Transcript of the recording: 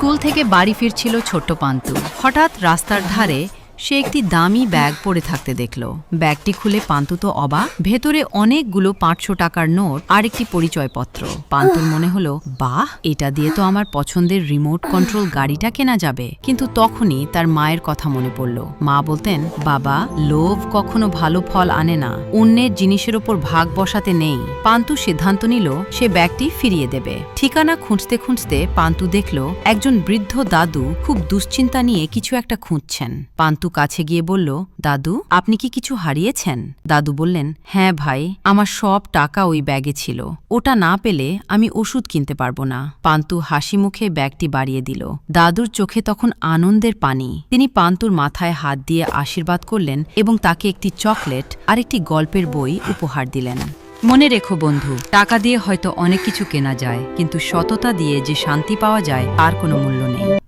School থেকে বাড়ি ফিরছিল ছোট্ট পান্তু। হঠাৎ রাস্তার ধারে সে একটি দামি ব্যাগ পড়ে থাকতে দেখল। ব্যাগটি খুলে পান্তু তো অবাক। ভেতরে অনেকগুলো 500 টাকার নোট আর একটি পরিচয়পত্র। পান্তুর মনে হলো, বাহ, এটা দিয়ে তো আমার পছন্দের রিমোট কন্ট্রোল গাড়িটা কেনা যাবে। কিন্তু তখনই তার মায়ের কথা মনে পড়ল। মা বলতেন, বাবা, লোভ কখনো ভালো ফল আনে না, অন্যের জিনিসের ওপর ভাগ বসাতে নেই। পান্তু সিদ্ধান্ত নিল সে ব্যাগটি ফিরিয়ে দেবে। ঠিকানা খুঁজতে খুঁজতে পান্তু দেখল একজন বৃদ্ধ দাদু খুব দুশ্চিন্তা নিয়ে কিছু একটা খুঁজছেন। পান্তু কাছে গিয়ে বলল, দাদু, আপনি কি কিছু হারিয়েছেন? দাদু বললেন, হ্যাঁ ভাই, আমার সব টাকা ওই ব্যাগে ছিল। ওটা না পেলে আমি ওষুধ কিনতে পারবো না। পান্তু হাসি মুখে ব্যাগটি বাড়িয়ে দিল। দাদুর চোখে তখন আনন্দের পানি। তিনি পান্তুর মাথায় হাত দিয়ে আশীর্বাদ করলেন এবং তাকে একটি চকলেট আর একটি গল্পের বই উপহার দিলেন। মনে রেখো বন্ধু, টাকা দিয়ে হয়তো অনেক কিছু কেনা যায়, কিন্তু সততা দিয়ে যে শান্তি পাওয়া যায় তার কোনো মূল্য নেই।